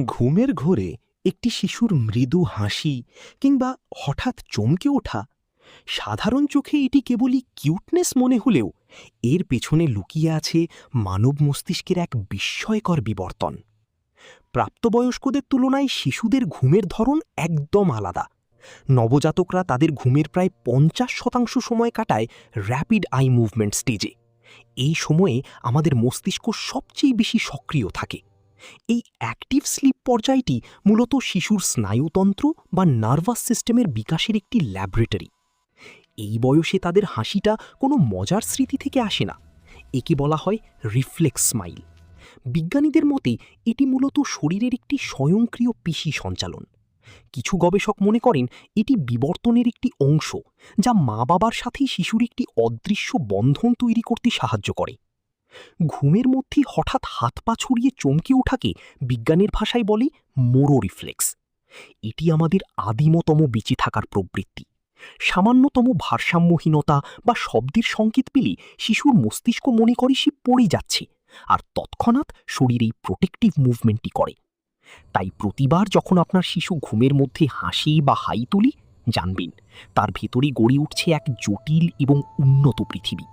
ঘুমের ঘোরে একটি শিশুর মৃদু হাসি কিংবা হঠাৎ চমকে ওঠা, সাধারণ চোখে এটি কেবলই কিউটনেস মনে হলেও এর পেছনে লুকিয়ে আছে মানব মস্তিষ্কের এক বিস্ময়কর বিবর্তন। প্রাপ্তবয়স্কদের তুলনায় শিশুদের ঘুমের ধরন একদম আলাদা। নবজাতকরা তাদের ঘুমের প্রায় ৫০% সময় কাটায় র্যাপিড আই মুভমেন্ট স্টেজে। এই সময়ে আমাদের মস্তিষ্ক সবচেয়ে বেশি সক্রিয় থাকে। এই অ্যাক্টিভ স্লিপ পর্যায়টি মূলত শিশুর স্নায়ুতন্ত্র বা নার্ভাস সিস্টেমের বিকাশের একটি ল্যাবরেটরি। এই বয়সে তাদের হাসিটা কোনো মজার স্মৃতি থেকে আসে না, একে বলা হয় রিফ্লেক্স স্মাইল। বিজ্ঞানীদের মতে এটি মূলত শরীরের একটি স্বয়ংক্রিয় পেশি সঞ্চালন। কিছু গবেষক মনে করেন এটি বিবর্তনের একটি অংশ, যা মা বাবার সাথে শিশুর একটি অদৃশ্য বন্ধন তৈরি করতে সাহায্য করে। ঘুমের মধ্যে হঠাৎ হাত পা ছড়িয়ে চমকে ওঠাকে বিজ্ঞানের ভাষায় বলে মোরো রিফ্লেক্স। এটি আমাদের আদিমতম বেঁচে থাকার প্রবৃত্তি। সামান্যতম ভারসাম্যহীনতা বা শব্দের সংকেত পেলে শিশুর মস্তিষ্ক মনে করে সে পড়ে যাচ্ছে, আর তৎক্ষণাৎ শরীর এই প্রোটেক্টিভ মুভমেন্টটি করে। তাই প্রতিবার যখন আপনার শিশু ঘুমের মধ্যে হাসি বা হাই তুলি, জানবেন তার ভেতরে গড়ে উঠছে এক জটিল এবং উন্নত পৃথিবী।